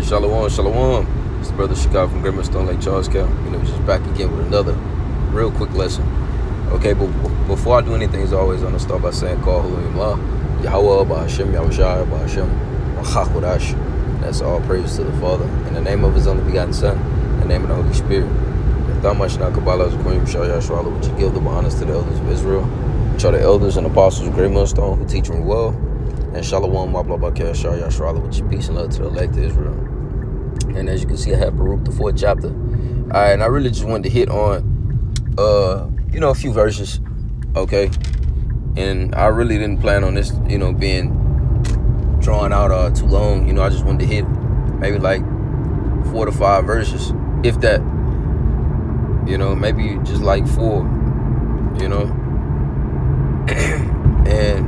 Shalom, shalom. It's the brother Chicago from Grimmer Stone Lake, Charles County. Just back again with another real quick lesson. Okay, but before I do anything, as always, I'm going to start by saying, Call Halim La, Yahweh, Bahashem, Yahushua, Bahashem, Rachakodash. That's all praise to the Father. In the name of His only begotten Son, in the name of the Holy Spirit. Which you give the honors to the elders of Israel, which are the elders and apostles of Great Millstone who teach them well. And Shalom, with peace and love to the elect of Israel. And as you can see, I have Baruch, the 4th chapter. All right, and I really just wanted to hit on, a few verses, okay? And I really didn't plan on this, being drawn out too long. I just wanted to hit maybe like 4 to 5 verses, if that. Maybe just like 4, and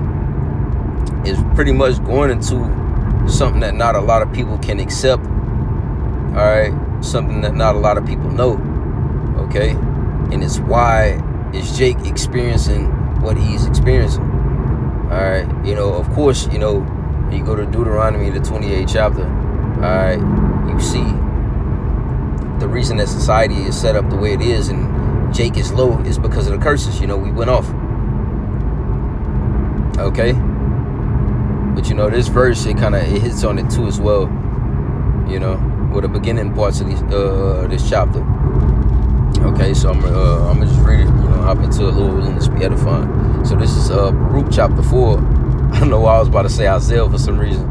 it's pretty much going into something that not a lot of people can accept, all right? Something that not a lot of people know, okay? And it's why is Jake experiencing what he's experiencing, all right? Of course, when you go to Deuteronomy, the 28th chapter, all right, you see the reason that society is set up the way it is and Jake is low is because of the curses. We went off. Okay? But this verse, it hits on it too as well. With the beginning parts of this chapter. Okay, so I'm gonna just read it, hop into a little in this be edifying. So this is Baruch chapter 4. I don't know why I was about to say Isaiah for some reason.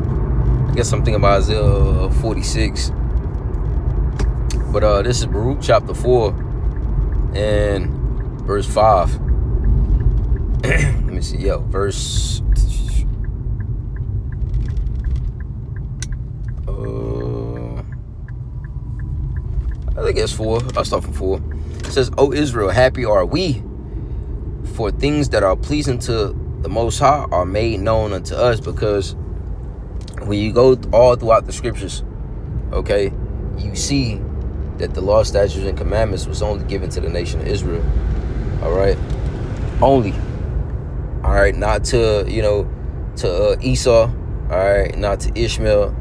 I guess I'm thinking about Isaiah 46. But this is Baruch chapter 4 and verse 5. Let me see, verse I think it's 4. I'll start from 4. It says, O Israel, happy are we, for things that are pleasing to the Most High are made known unto us. Because when you go all throughout the scriptures, okay, you see that the law, statutes, and commandments was only given to the nation of Israel. All right, only. All right, not to to Esau. All right, not to Ishmael.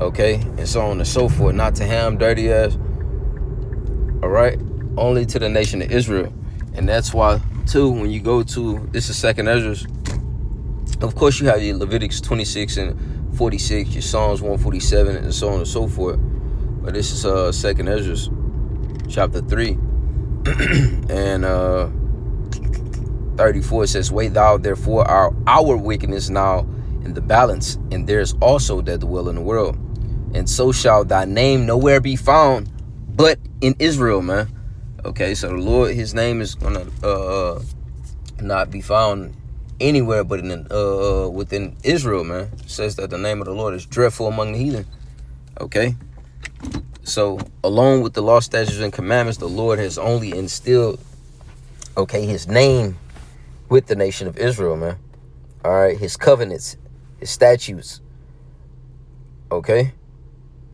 Okay, and so on and so forth. Not to Ham, dirty ass. All right, only to the nation of Israel. And that's why too, when you go to this is 2nd Ezra. Of course, you have your Leviticus 26 and 46, your Psalms 147, and so on and so forth. But this is 2nd Ezra, chapter 3, and 34. It says, "Weigh thou therefore our wickedness now in the balance, and there's also that dwell in the world, and so shall thy name nowhere be found, but in Israel." Man, okay, so the Lord, His name is gonna not be found anywhere but in within Israel. Man, it says that the name of the Lord is dreadful among the heathen. Okay. So, along with the law, statutes, and commandments, the Lord has only instilled, His name with the nation of Israel, man. All right, His covenants, His statutes, okay?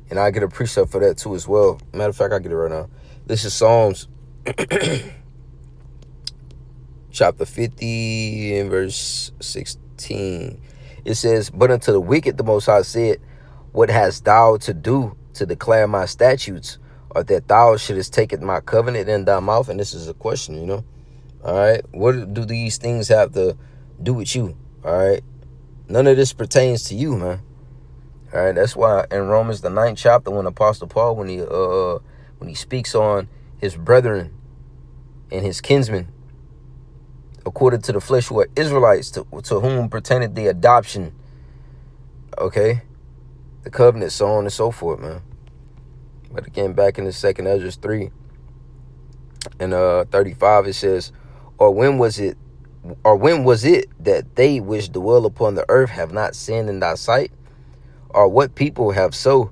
And I get a precept for that too as well. Matter of fact, I get it right now. This is Psalms chapter 50 and verse 16. It says, "But unto the wicked the Most High said, What hast thou to do to declare my statutes, or that thou shouldest take my covenant in thy mouth?" And this is a question, All right. What do these things have to do with you? All right. None of this pertains to you, man. All right. That's why in Romans, the 9th chapter, when Apostle Paul, when he speaks on his brethren and his kinsmen, according to the flesh, who are Israelites, to whom pertained the adoption, okay, the covenant, so on and so forth, man. But again, back in the 2nd Ezra 3 and 35, it says, Or when was it that they which dwell upon the earth have not sinned in thy sight? Or what people have so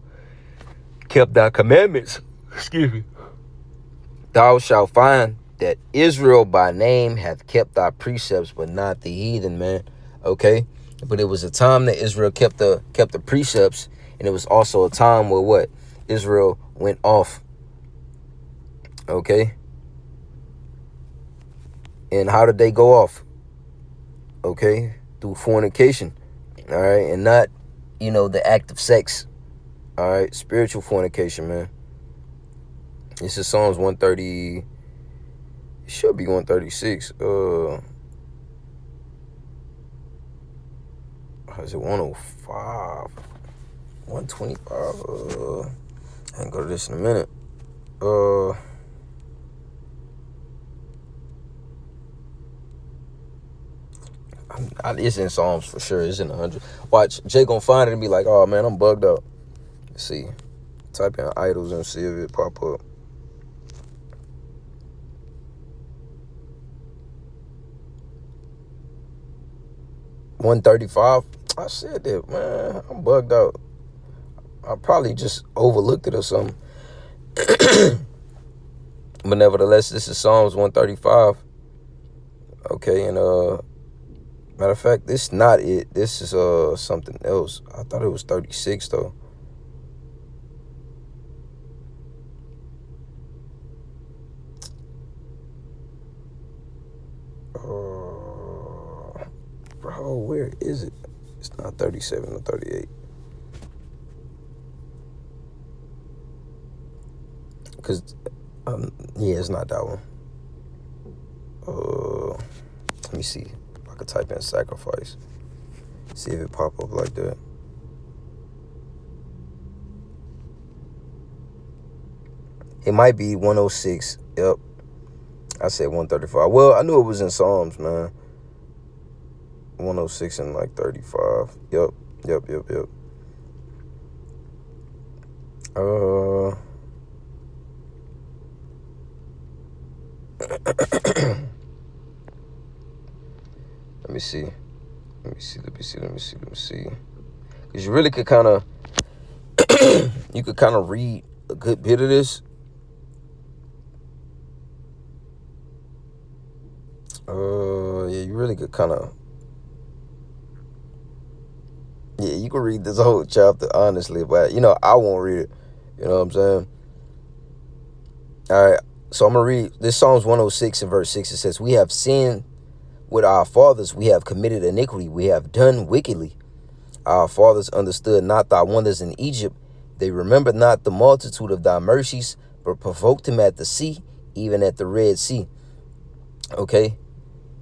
kept thy commandments? Excuse me. Thou shalt find that Israel by name hath kept thy precepts, but not the heathen, man. Okay? But it was a time that Israel kept the precepts, and it was also a time where what? Israel went off. Okay? And how did they go off? Okay? Through fornication. All right? And not, the act of sex. All right, spiritual fornication, man. This is Psalms 130. It should be 136. Is it 105? 125. I can go to this in a minute. It's in Psalms for sure. It's in 100. Watch, Jay gonna find it and be like, "Oh man, I'm bugged out." Let's see. Type in idols and see if it pop up. $135. I said that, man. I'm bugged out. I probably just overlooked it or something. But nevertheless, this is Psalms 135. Okay, and matter of fact, this is not it. This is something else. I thought it was 36 though. Bro, where is it? It's not 37 or 38. Cause yeah, it's not that one. Let me see. I could type in sacrifice. See if it pop up like that. It might be 106. Yep. I said 135. Well, I knew it was in Psalms, man. 106 and like 35. Yep. Let me see. Because you really could kind of, you could kind of read a good bit of this. Yeah, you really could kind of, yeah, you can read this whole chapter, honestly, but, I won't read it. You know what I'm saying? All right, so I'm going to read this Psalms 106 and verse 6. It says, "We have sinned with our fathers, we have committed iniquity, we have done wickedly. Our fathers understood not thy wonders in Egypt. They remembered not the multitude of thy mercies, but provoked him at the sea, even at the Red Sea." Okay?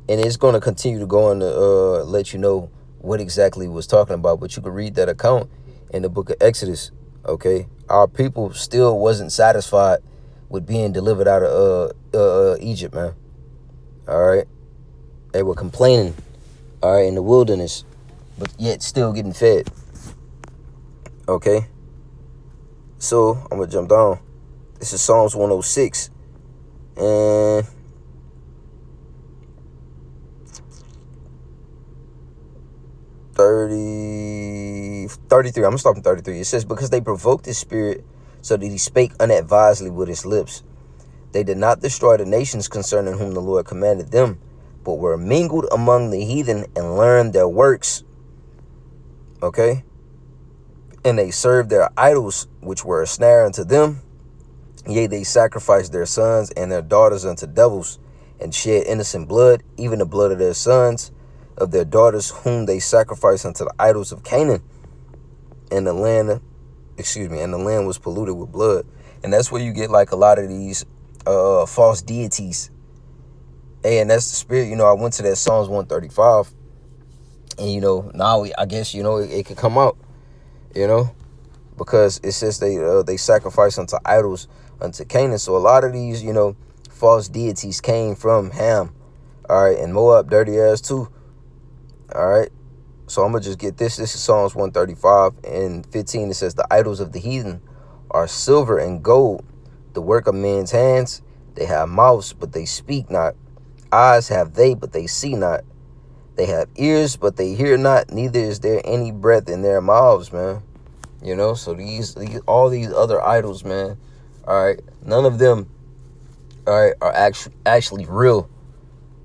And it's going to continue to go on to let you know what exactly it was talking about. But you can read that account in the book of Exodus. Okay? Our people still wasn't satisfied with being delivered out of Egypt, man. All right? They were complaining, all right, in the wilderness, but yet still getting fed. Okay? So, I'm going to jump down. This is Psalms 106. And $33. I'm going to stop in 33. It says, "Because they provoked his spirit, so that he spake unadvisedly with his lips. They did not destroy the nations concerning whom the Lord commanded them, but were mingled among the heathen and learned their works." Okay? "And they served their idols, which were a snare unto them. Yea, they sacrificed their sons and their daughters unto devils, and shed innocent blood, even the blood of their sons, of their daughters, whom they sacrificed unto the idols of Canaan. And the land was polluted with blood." And that's where you get like a lot of these false deities. Hey, and that's the spirit. I went to that Psalms 135, and now I guess it could come out, because it says they sacrifice unto idols unto Canaan. So a lot of these false deities came from Ham, all right, and Moab, dirty ass too. All right, so I'm gonna just get this. This is Psalms 135 and 15. It says, "The idols of the heathen are silver and gold, the work of men's hands. They have mouths, but they speak not. Eyes have they, but they see not. They have ears, but they hear not. Neither is there any breath in their mouths," man. So these all these other idols, man. All right, none of them, all right, are actually real.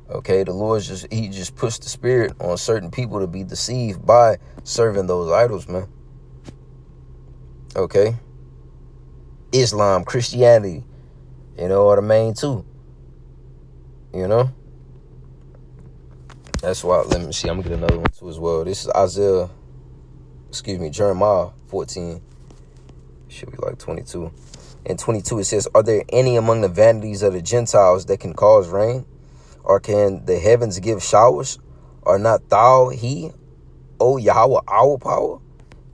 Okay, the Lord he just puts the spirit on certain people to be deceived by serving those idols, man. Okay, Islam, Christianity, are the main two. That's why. Let me see. I'm gonna get another one too as well. This is Jeremiah 14. Should be like 22. In 22 it says, are there any among the vanities of the Gentiles that can cause rain? Or can the heavens give showers? Are not thou he, O Yahweh, our power?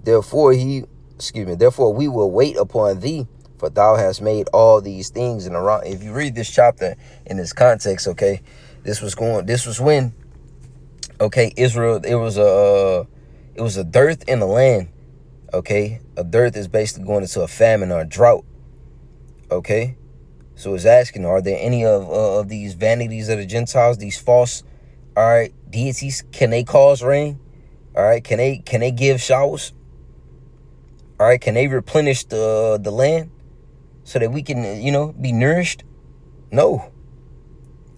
Therefore we will wait upon thee, for thou hast made all these things in the wrong. If you read this chapter in this context, okay, this was when, okay, Israel, it was a dearth in the land, okay? A dearth is basically going into a famine or a drought, okay? So it's asking, are there any of these vanities of the Gentiles, these false, all right, deities, can they cause rain? All right, can they give showers? All right, can they replenish the land so that we can, be nourished? No.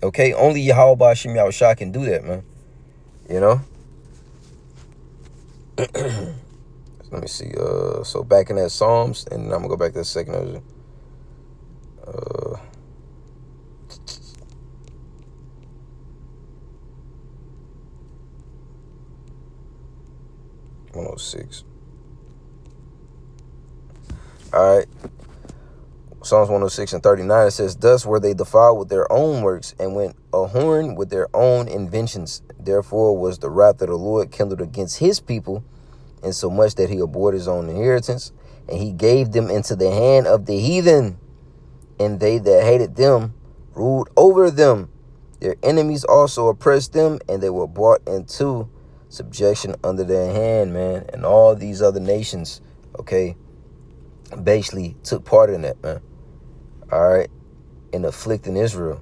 Okay, only Yahweh Ba'ashem Yahushua can do that, man. Let me see. So back in that Psalms, and I'm gonna go back to the second version. 106. All right. Psalms 106 and 39, it says, thus were they defiled with their own works, and went a horn with their own inventions. Therefore was the wrath of the Lord kindled against his people, insomuch that he abhorred his own inheritance, and he gave them into the hand of the heathen, and they that hated them ruled over them. Their enemies also oppressed them, and they were brought into subjection under their hand, man. And all these other nations, okay, basically took part in that, man. All right, in afflicting Israel.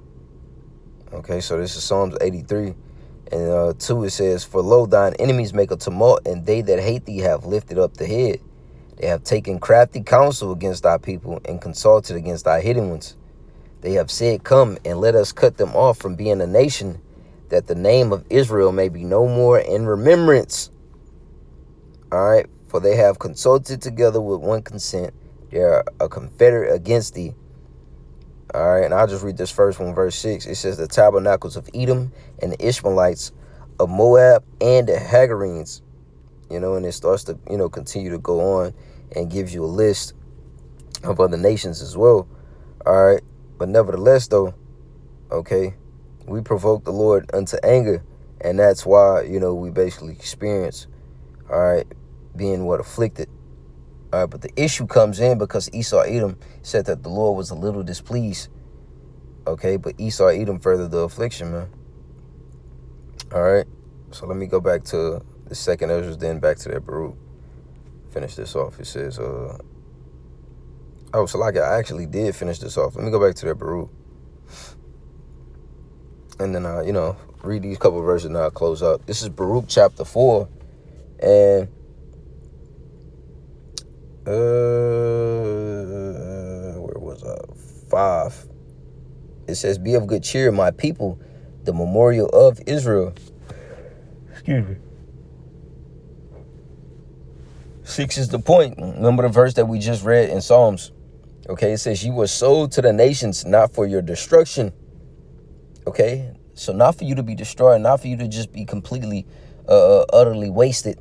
Okay, so this is Psalms 83 and 2. It says, for lo, thine enemies make a tumult, and they that hate thee have lifted up the head. They have taken crafty counsel against thy people, and consulted against thy hidden ones. They have said, come and let us cut them off from being a nation, that the name of Israel may be no more in remembrance. All right, for they have consulted together with one consent. They are a confederate against thee. All right, and I'll just read this first one, verse 6. It says, the tabernacles of Edom and the Ishmaelites of Moab and the Hagarenes. And it starts to, continue to go on and gives you a list of other nations as well. All right, but nevertheless, though, okay, we provoke the Lord unto anger, and that's why, we basically experience, all right, being afflicted. All right, but the issue comes in because Esau Edom said that the Lord was a little displeased. Okay, but Esau Edom furthered the affliction, man. All right, so let me go back to the second Ezra, then back to that Baruch. Finish this off. It says, so like I actually did finish this off. Let me go back to that Baruch. And then I'll, read these couple verses and I'll close up. This is Baruch chapter 4. And where was I? 5. It says, be of good cheer, my people, the memorial of Israel. Excuse me. 6 is the point. Remember the verse that we just read in Psalms. Okay, it says, you were sold to the nations, not for your destruction. Okay, so not for you to be destroyed, not for you to just be completely, utterly wasted.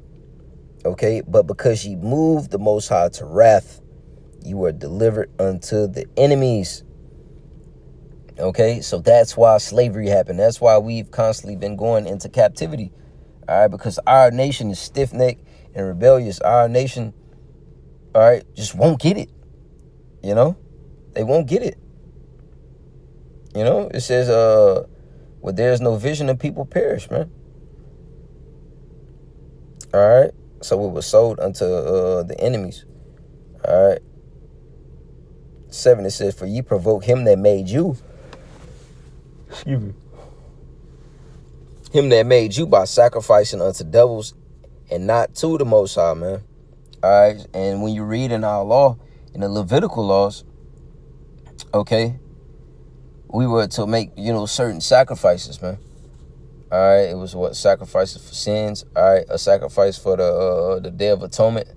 Okay, but because ye moved the Most High to wrath, you were delivered unto the enemies. Okay, so that's why slavery happened. That's why we've constantly been going into captivity. All right, because our nation is stiff-necked and rebellious. Our nation, all right, just won't get it. They won't get it. It says, where there's no vision, the people perish, man. All right, so we were sold unto the enemies. All right. 7, it says, for ye provoke him that made you. Excuse me. Him that made you by sacrificing unto devils and not to the Most High, man. All right. And when you read in our law, in the Levitical laws, okay, we were to make, certain sacrifices, man. All right. It was sacrifices for sins. All right. A sacrifice for the Day of Atonement.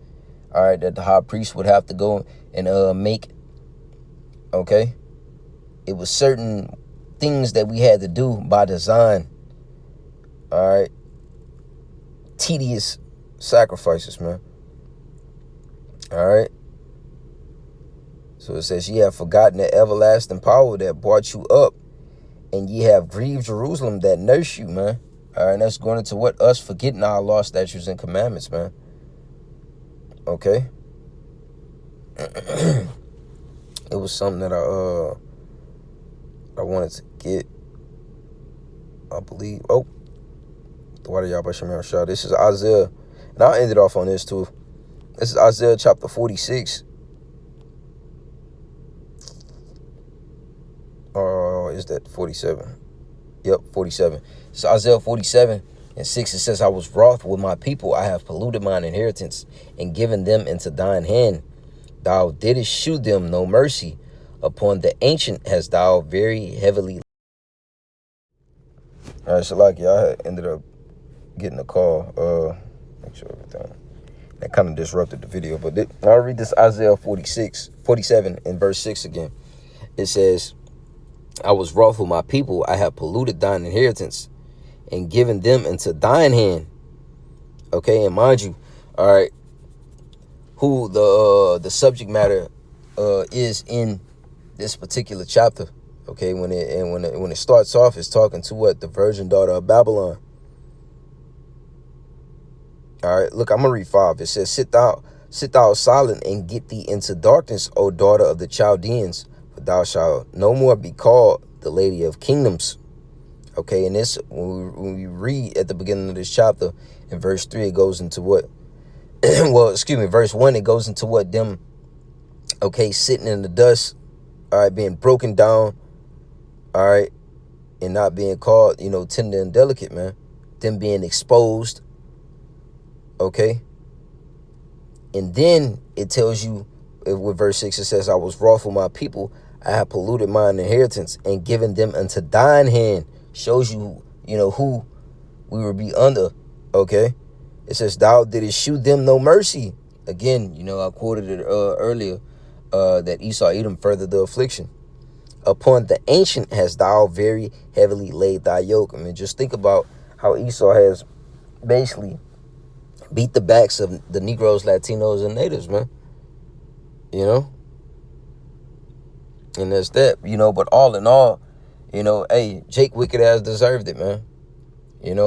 All right. That the high priest would have to go and make. Okay. It was certain things that we had to do by design. All right. Tedious sacrifices, man. All right. So it says, ye have forgotten the everlasting power that brought you up, and ye have grieved Jerusalem that nursed you, man. All right, and that's going into what? Us forgetting our law, statutes, and commandments, man. Okay. It was something that I wanted to get. I believe. Oh, why did y'all brush me on shot? This is Isaiah, and I'll end it off on this too. This is Isaiah chapter 46. Is that 47? Yep, 47. It's Isaiah 47 and 6. It says, I was wroth with my people. I have polluted mine inheritance and given them into thine hand. Thou didst shew them no mercy. Upon the ancient hast thou very heavily. All right, so like y'all ended up getting a call. Make sure everything. That kind of disrupted the video, but I'll read this Isaiah 47 and verse 6 again. It says, I was wroth with my people. I have polluted thine inheritance and given them into thine hand. Okay, and mind you, all right, who the subject matter is in this particular chapter. Okay, when it starts off, it's talking to what? The virgin daughter of Babylon. All right, look, I'm gonna read 5. It says, sit thou silent and get thee into darkness, O daughter of the Chaldeans, for thou shalt no more be called the lady of kingdoms. Okay, and this, when we read at the beginning of this chapter, in verse 3, it goes into what? Well, excuse me, verse 1, it goes into what? Them, okay, sitting in the dust, all right, being broken down, all right, and not being called, tender and delicate, man. Them being exposed, okay? And then it tells you, with verse 6, it says, I was wroth with my people. I have polluted mine inheritance and given them unto thine hand. Shows you, who we will be under, okay? It says, thou didst shew them no mercy. Again, I quoted it earlier, that Esau, Edom, furthered the affliction. Upon the ancient hast thou very heavily laid thy yoke. I mean, just think about how Esau has basically beat the backs of the Negroes, Latinos, and natives, man. And that's that, but all in all, hey, Jake wicked ass deserved it, man.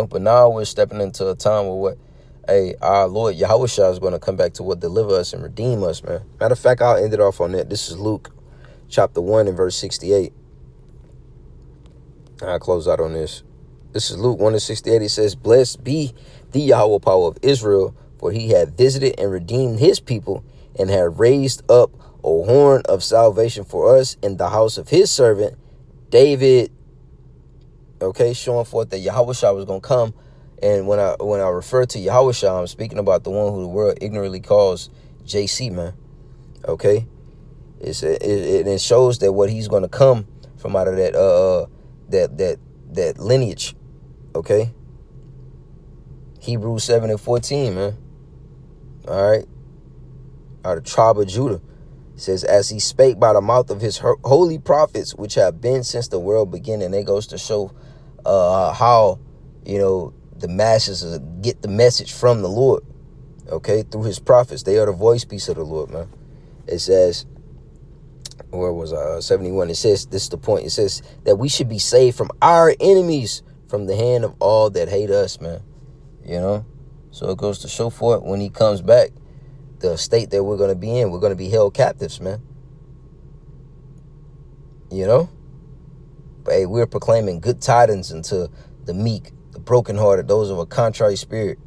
But now we're stepping into a time where what? Hey, our Lord Yahushua is going to come back to what? Deliver us and redeem us, man. Matter of fact, I'll end it off on that. This is Luke chapter 1 and verse 68. I'll close out on this. This is Luke 1 and 68. It says, blessed be the Yahweh power of Israel, for he hath visited and redeemed his people, and hath raised up a horn of salvation for us in the house of his servant David. Okay, showing forth that Yahushua was going to come. And when I refer to Yahushua, I'm speaking about the one who the world ignorantly calls JC, man. Okay, it shows that what he's going to come from out of that lineage. Okay, Hebrews 7 and 14, man. All right, out of the tribe of Judah. It says, as he spake by the mouth of his holy prophets, which have been since the world began. And it goes to show how, the masses get the message from the Lord, okay, through his prophets. They are the voice piece of the Lord, man. It says, where was I? 71. It says, this is the point. It says that we should be saved from our enemies, from the hand of all that hate us, man. So it goes to show forth when he comes back, the state that we're going to be in. We're going to be held captives, man. But hey, we're proclaiming good tidings unto the meek, the brokenhearted, those of a contrite spirit.